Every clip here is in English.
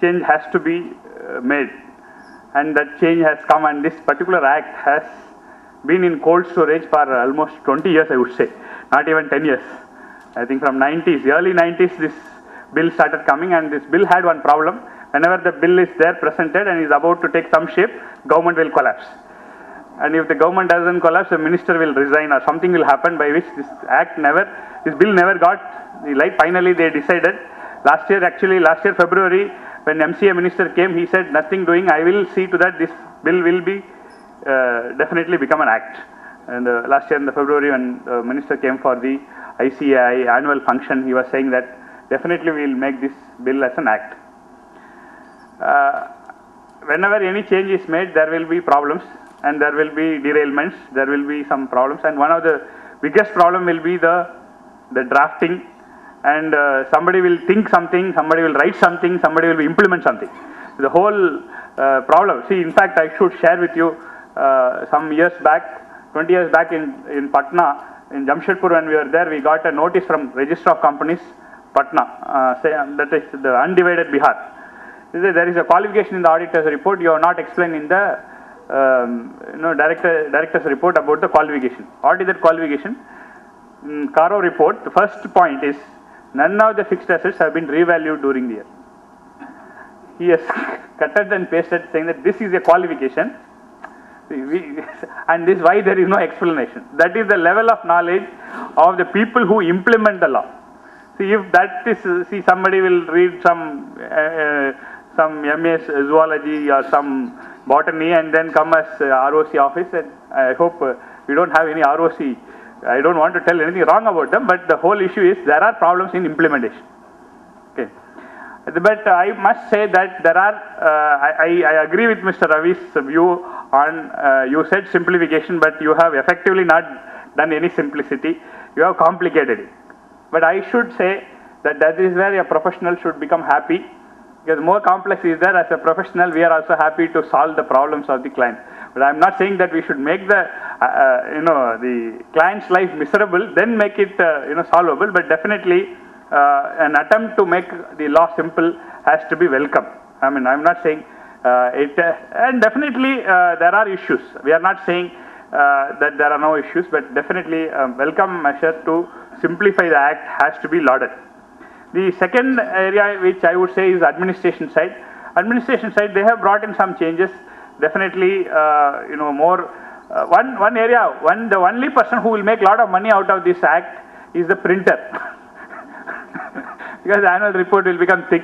change has to be made, and that change has come, and this particular act has been in cold storage for almost 20 years, I would say, not even 10 years. I think from 90s, early 90s, this bill started coming, and this bill had one problem. Whenever the bill is there presented and is about to take some shape, government will collapse. And if the government doesn't collapse, the minister will resign or something will happen by which this bill never got the light. Finally, they decided last year February, when MCA minister came, he said nothing doing. I will see to that this bill will be definitely become an act. And last year in the February, when the minister came for the ICAI annual function, he was saying that definitely we will make this bill as an act. Whenever any change is made, there will be problems and there will be derailments, there will be some problems, and one of the biggest problem will be the drafting, and somebody will think something, somebody will write something, somebody will implement something. The whole problem, see, in fact, I should share with you some years back, 20 years back in Patna, in Jamshedpur, when we were there, we got a notice from Register of Companies, Patna, that is the undivided Bihar. There is a qualification in the auditor's report, you have not explained in the director's report about the qualification. What is that qualification? In Caro report, the first point is, none of the fixed assets have been revalued during the year. He has cutted and pasted saying that this is a qualification, and this is why there is no explanation. That is the level of knowledge of the people who implement the law. See, if that is, see, somebody will read some MS zoology or some botany and then come as ROC office, and I hope we don't have any ROC. I don't want to tell anything wrong about them, but the whole issue is there are problems in implementation. Okay. But I must say that there are, I agree with Mr. Ravi's view on, you said simplification, but you have effectively not done any simplicity. You have complicated it. But I should say that that is where a professional should become happy, because more complex is there. As a professional, we are also happy to solve the problems of the client. But I am not saying that we should make the, the client's life miserable, then make it, solvable. But definitely, an attempt to make the law simple has to be welcome. I mean, I am not saying it, and definitely there are issues. We are not saying that there are no issues, but definitely welcome measure to simplify the act has to be lauded. The second area which I would say is administration side. Administration side, they have brought in some changes. Definitely, more. One area, the only person who will make a lot of money out of this act is the printer. Because the annual report will become thick.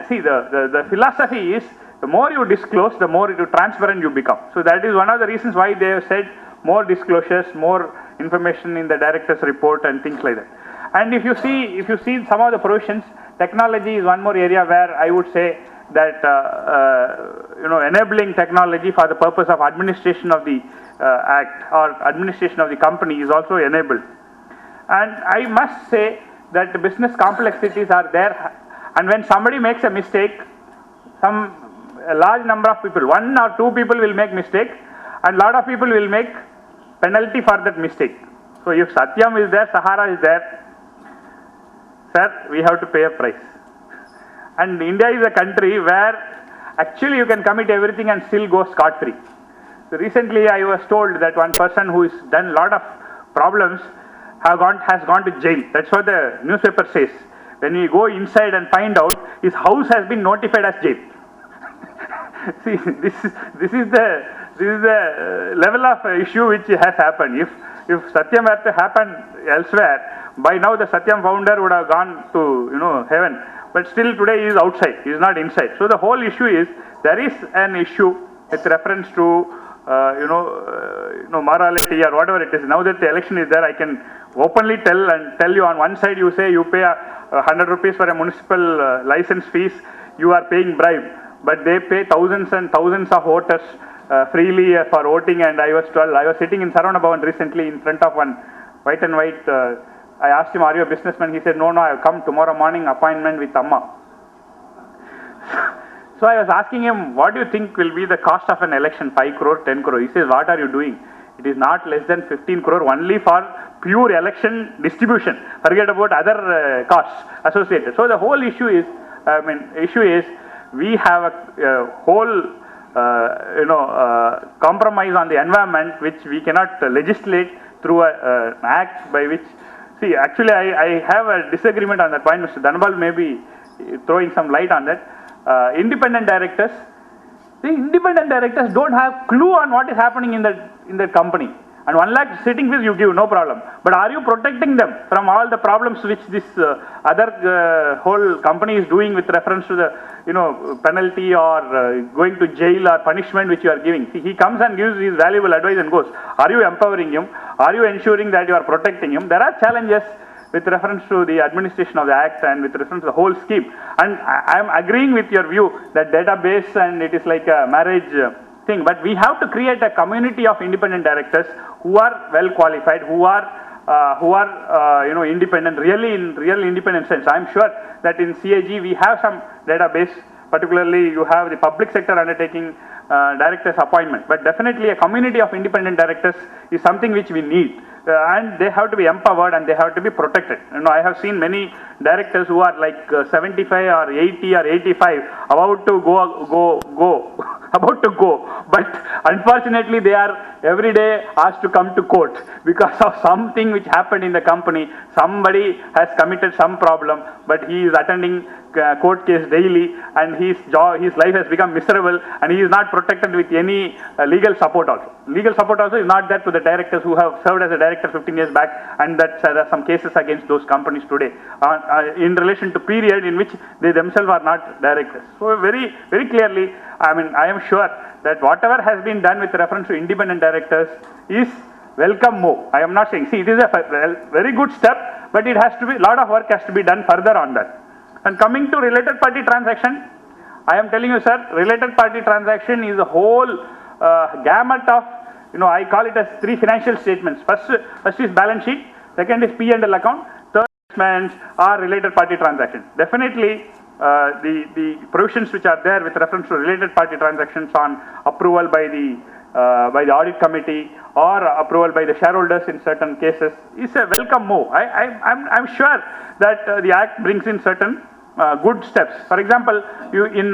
See, the philosophy is, the more you disclose, the more transparent you become. So that is one of the reasons why they have said more disclosures, more information in the director's report and things like that. And if you see some of the provisions, technology is one more area where I would say that enabling technology for the purpose of administration of the act or administration of the company is also enabled. And I must say that the business complexities are there, and when somebody makes a mistake, a large number of people, 1 or 2 people will make mistake, and lot of people will make penalty for that mistake. So if Satyam is there, Sahara is there, sir, we have to pay a price. And India is a country where actually you can commit everything and still go scot-free. So recently I was told that one person who has done a lot of problems has gone to jail. That's what the newspaper says. When we go inside and find out, his house has been notified as jail. See, this is the level of issue which has happened. If Satyam had to happen elsewhere, by now the Satyam founder would have gone to heaven. But still today he is outside, he is not inside. So the whole issue is, there is an issue with reference to morality or whatever it is. Now that the election is there, I can openly tell you, on one side you say you pay 100 rupees for a municipal license fees, you are paying bribe, but they pay thousands and thousands of voters freely for voting. And I was sitting in Saravana Bhavan recently in front of one white and white. I asked him, are you a businessman? He said, no, I have come tomorrow morning, appointment with Amma. So I was asking him, what do you think will be the cost of an election? 5 crore, 10 crore. He says, what are you doing? It is not less than 15 crore only for pure election distribution. Forget about other costs associated. So the whole issue is, we have a whole compromise on the environment which we cannot legislate through an act by which, see, actually I have a disagreement on that point. Mr. Dhanapal may be throwing some light on that. Independent directors, the independent directors don't have clue on what is happening in the company. And 1 lakh sitting fees you give, no problem. But are you protecting them from all the problems which this other whole company is doing with reference to the penalty or going to jail or punishment which you are giving? See, he comes and gives his valuable advice and goes. Are you empowering him? Are you ensuring that you are protecting him? There are challenges with reference to the administration of the act and with reference to the whole scheme. And I am agreeing with your view that database and it is like a marriage thing, but we have to create a community of independent directors who are well qualified, who are independent, really in real independent sense. I am sure that in CAG we have some database, particularly you have the public sector undertaking directors appointment, but definitely a community of independent directors is something which we need, and they have to be empowered and they have to be protected. I have seen many directors who are like 75 or 80 or 85 about to go about to go, but unfortunately they are every day asked to come to court because of something which happened in the company. Somebody has committed some problem, but he is attending court case daily, and his life has become miserable, and he is not protected with any legal support also. Legal support also is not there to the directors who have served as a director 15 years back, and that there are some cases against those companies today in relation to period in which they themselves are not directors. So very, very clearly, I am sure that whatever has been done with reference to independent directors is welcome move. I am not saying, see, it is a very good step, but it has to be, a lot of work has to be done further on that. And coming to related party transaction, I am telling you, sir, related party transaction is a whole gamut of, I call it as 3 financial statements. First is balance sheet, second is P&L account, third investments are related party transaction. Definitely, the provisions which are there with reference to related party transactions on approval by the audit committee or approval by the shareholders in certain cases is a welcome move. I'm sure that the act brings in certain good steps. For example, in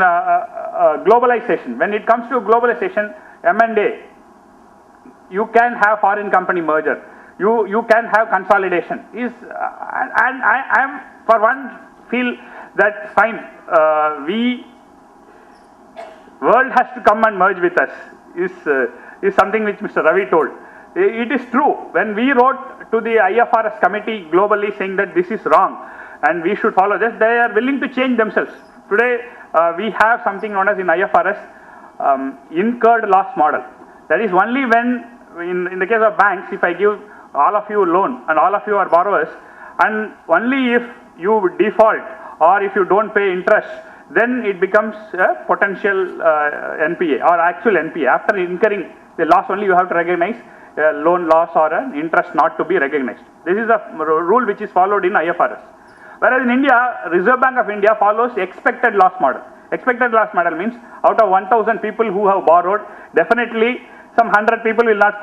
globalization, when it comes to globalization, M&A, you can have foreign company merger, you can have consolidation. And I am for one feel that fine, world has to come and merge with us is something which Mr. Ravi told. It is true. When we wrote to the IFRS committee globally saying that this is wrong and we should follow this, they are willing to change themselves. Today, we have something known as in IFRS incurred loss model. That is only when, in the case of banks, if I give all of you a loan and all of you are borrowers, and only if you default or if you don't pay interest, then it becomes a potential NPA or actual NPA. After incurring the loss, only you have to recognize a loan loss or an interest not to be recognized. This is a rule which is followed in IFRS. Whereas in India, Reserve Bank of India follows expected loss model. Expected loss model means out of 1,000 people who have borrowed, definitely some 100 people will not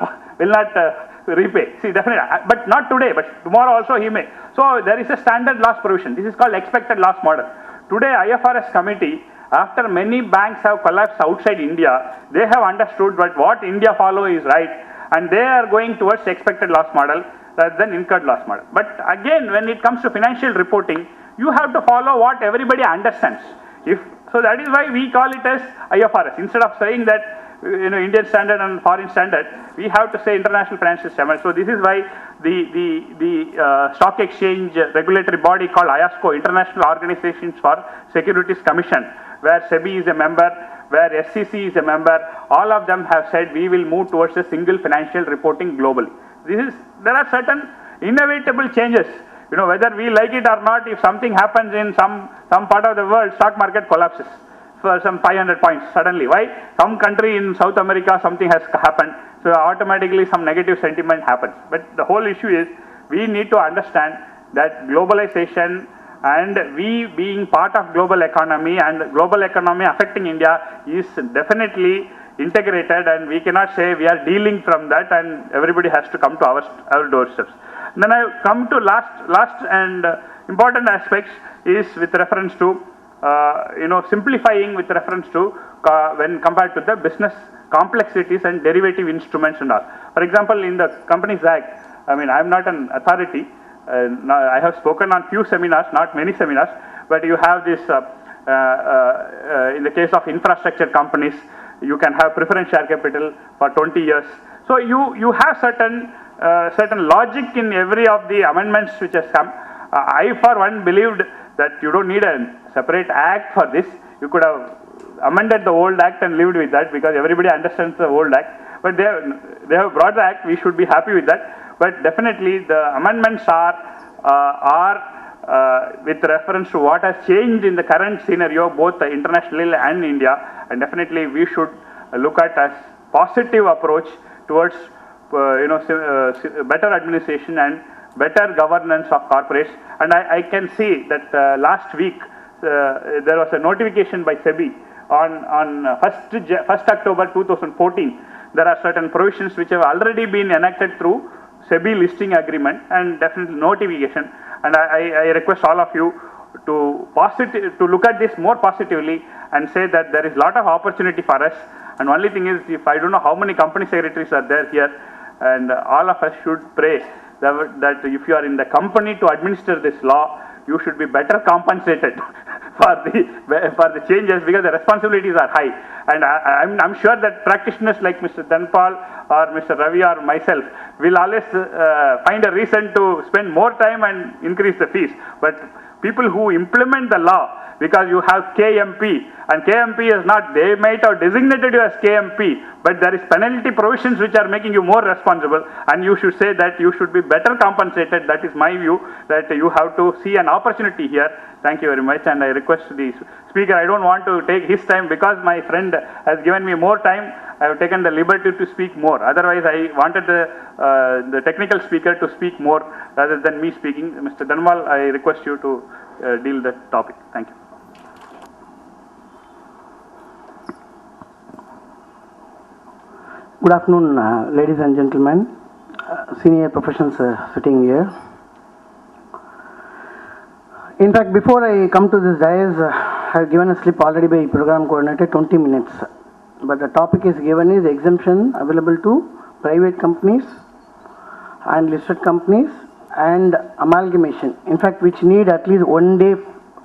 repay. See, definitely, but not today, but tomorrow also he may. So there is a standard loss provision. This is called expected loss model. Today, IFRS committee, after many banks have collapsed outside India, they have understood that what India follow is right, and they are going towards expected loss model rather than incurred loss model. But again, when it comes to financial reporting, you have to follow what everybody understands. So that is why we call it as IFRS. Instead of saying that Indian standard and foreign standard, we have to say international financial standard. So this is why the stock exchange regulatory body called IOSCO, International Organizations for Securities Commission, where SEBI is a member, where SEC is a member, all of them have said we will move towards a single financial reporting globally. There are certain inevitable changes. Whether we like it or not, if something happens in some part of the world, stock market collapses for some 500 points suddenly. Why? Some country in South America, something has happened, so automatically some negative sentiment happens. But the whole issue is, we need to understand that globalization and we being part of global economy and global economy affecting India is definitely integrated, and we cannot say we are dealing from that and everybody has to come to our doorsteps. Then I come to last and important aspects is with reference to simplifying with reference to when compared to the business complexities and derivative instruments and all. For example, in the Companies Act, I mean, I'm not an authority. I have spoken on few seminars, not many seminars, but you have this, in the case of infrastructure companies, you can have preference share capital for 20 years. So you have certain logic in every of the amendments which has come. I for one believed that you don't need a separate act for this. You could have amended the old act and lived with that, because everybody understands the old act. But they have brought the act. We should be happy with that. But definitely the amendments are with reference to what has changed in the current scenario, both internationally and India. And definitely we should look at as positive approach towards better administration and better governance of corporates. And I can see that last week there was a notification by SEBI on 1st October 2014. There are certain provisions which have already been enacted through SEBI listing agreement and definitely notification. And I request all of you to look at this more positively and say that there is a lot of opportunity for us. And only thing is, if I don't know how many company secretaries are there here, and all of us should pray that if you are in the company to administer this law, you should be better compensated for the changes, because the responsibilities are high. And I'm sure that practitioners like Mr. Dhanapal or Mr. Ravi or myself will always find a reason to spend more time and increase the fees. But people who implement the law, because you have KMP, and KMP is not, they might have designated you as KMP, but there is penalty provisions which are making you more responsible, and you should say that you should be better compensated. That is my view, that you have to see an opportunity here. Thank you very much, and I request the speaker, I don't want to take his time, because my friend has given me more time. I have taken the liberty to speak more. Otherwise, I wanted the technical speaker to speak more rather than me speaking. Mr. Dhanapal, I request you to deal the topic. Thank you. Good afternoon, ladies and gentlemen, senior professionals sitting here. In fact, before I come to this dais, I have given a slip already by program coordinator, 20 minutes. But the topic is given is exemption available to private companies and listed companies and amalgamation. In fact, which need at least one day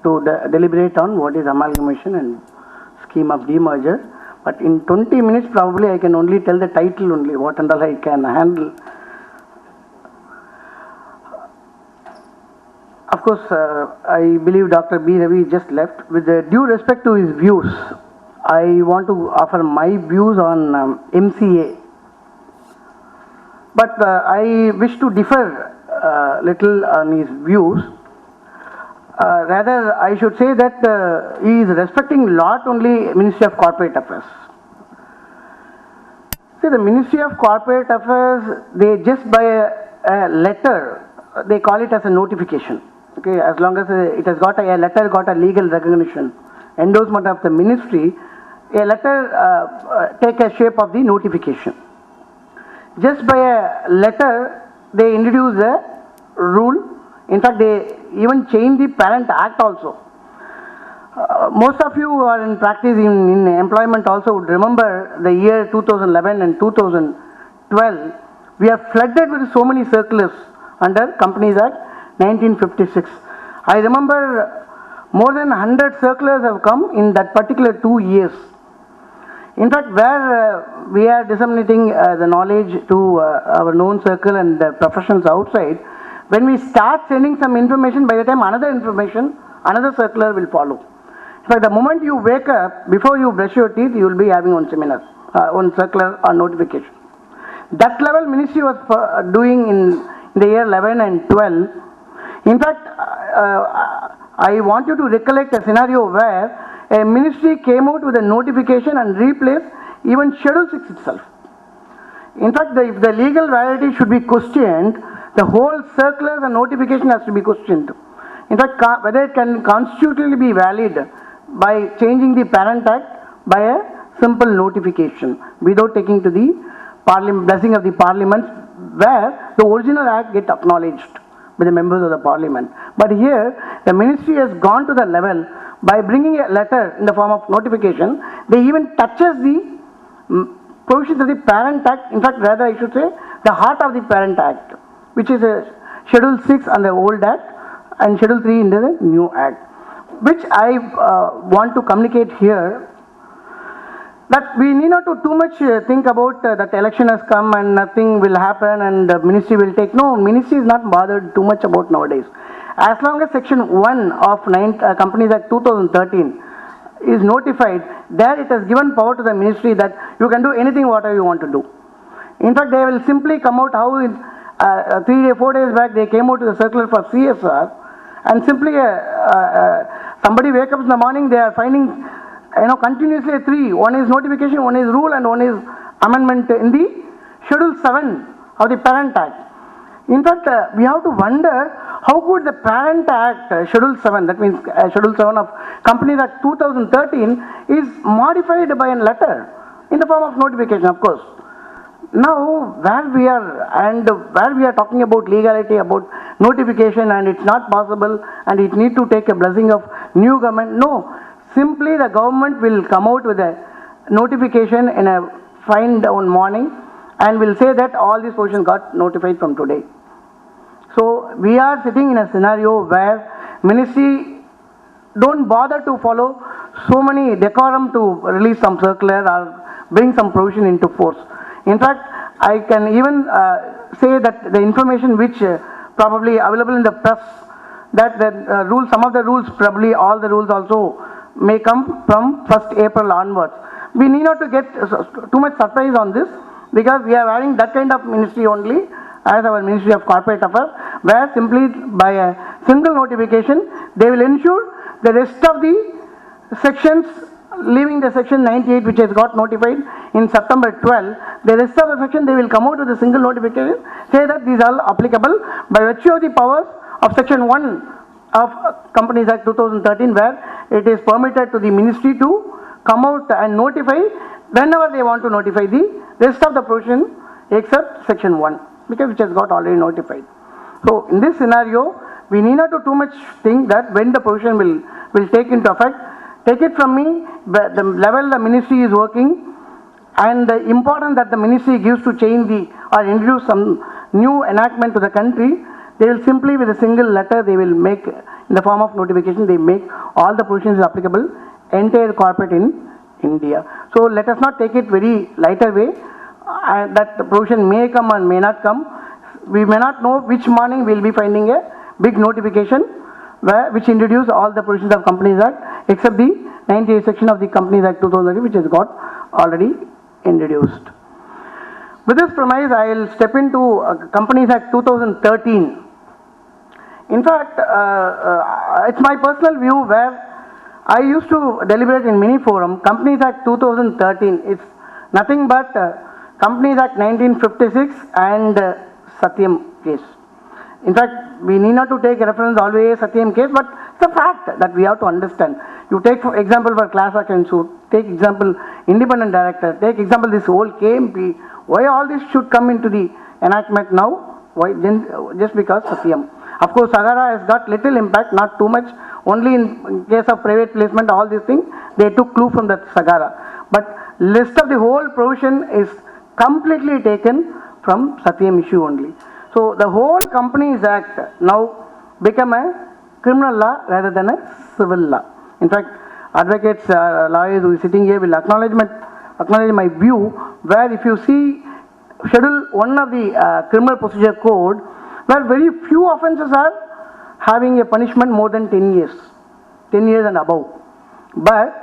to deliberate on what is amalgamation and scheme of demerger. But in 20 minutes, probably I can only tell the title only, what and all I can handle. Of course, I believe Dr. B. Ravi just left. With due respect to his views, I want to offer my views on MCA. But I wish to differ little on his views. Rather, I should say that he is respecting lot only Ministry of Corporate Affairs. See, the Ministry of Corporate Affairs, they just by a letter, they call it as a notification. Okay, as long as it has got a letter, got a legal recognition, endorsement of the ministry, a letter take a shape of the notification. Just by a letter, they introduce a rule. In fact, they even change the Parent Act also. Most of you who are in practice in employment also would remember the year 2011 and 2012. We are flooded with so many circulars under Companies Act 1956. I remember more than 100 circulars have come in that particular 2 years. In fact, where we are disseminating the knowledge to our known circle and the professionals outside, when we start sending some information, by the time another circular will follow. In fact, the moment you wake up, before you brush your teeth, you will be having one seminar, one circular or notification. That level ministry was doing in the year 11 and 12. In fact, I want you to recollect a scenario where a ministry came out with a notification and replaced even Schedule 6 itself. In fact, if the legal validity should be questioned, the whole circular and notification has to be questioned. In fact, whether it can constitutionally be valid by changing the Parent Act by a simple notification without taking to the blessing of the Parliament, where the original Act get acknowledged by the members of the Parliament. But here, the ministry has gone to the level by bringing a letter in the form of notification, they even touches the provisions of the Parent Act. In fact, rather I should say the heart of the Parent Act, which is a Schedule 6 on the old Act and Schedule 3 in the new Act, which I want to communicate here, that we need not to too much think about that election has come and nothing will happen and the ministry will take. No, ministry is not bothered too much about nowadays. As long as Section 1 of Companies Act 2013 is notified, there it has given power to the ministry that you can do anything whatever you want to do. In fact, they will simply come out how in 4 days back they came out with a circular for CSR, and simply somebody wakes up in the morning, they are finding continuously three. One is notification, one is rule, and one is amendment in the Schedule 7 of the Parent Act. In fact, we have to wonder how could the Parent Act, Schedule 7, that means Schedule 7 of Companies Act 2013 is modified by a letter in the form of notification, of course. Now, where we are talking about legality, about notification, and it's not possible, and it need to take a blessing of new government. No, simply the government will come out with a notification in a fine down morning, and will say that all these positions got notified from today. So we are sitting in a scenario where ministry don't bother to follow so many decorum to release some circular or bring some provision into force. In fact, I can even say that the information which probably available in the press, that the rules, some of the rules, probably all the rules also may come from 1st April onwards. We need not to get too much surprise on this, because we are having that kind of ministry only as our Ministry of Corporate Affairs, where simply by a single notification they will ensure the rest of the sections, leaving the section 98 which has got notified in September 12, the rest of the section they will come out with a single notification, say that these are applicable by virtue of the powers of Section 1 of Companies Act 2013, where it is permitted to the ministry to come out and notify whenever they want to notify the rest of the provision except Section 1, because which has got already notified. So in this scenario, we need not to too much think that when the provision will take into effect. Take it from me, the level the ministry is working and the importance that the ministry gives to change or introduce some new enactment to the country, they will simply with a single letter they will make in the form of notification, they make all the provisions applicable entire corporate in India. So let us not take it very lighter way, that the provision may come and may not come. We may not know which morning we will be finding a big notification which introduce all the provisions of Companies Act except the 98 section of the Companies Act 2013 which has got already introduced. With this premise, I will step into Companies Act 2013. In fact, it's my personal view where I used to deliberate in many forum. Companies Act 2013 is nothing but Companies Act 1956 and Satyam case. In fact, we need not to take reference always Satyam case, but it's a fact that we have to understand. You take for example for class action suit, take example independent director, take example this whole KMP. Why all this should come into the enactment now? Why then? Just because Satyam. Of course, Sagara has got little impact, not too much. Only in case of private placement, all these things they took clue from that Sagara. But list of the whole provision is completely taken from Satyam issue only. So the whole Companies Act now become a criminal law rather than a civil law. In fact, advocates, lawyers who are sitting here will acknowledge my view, where if you see Schedule 1 of the Criminal Procedure Code, where very few offences are having a punishment more than 10 years and above. But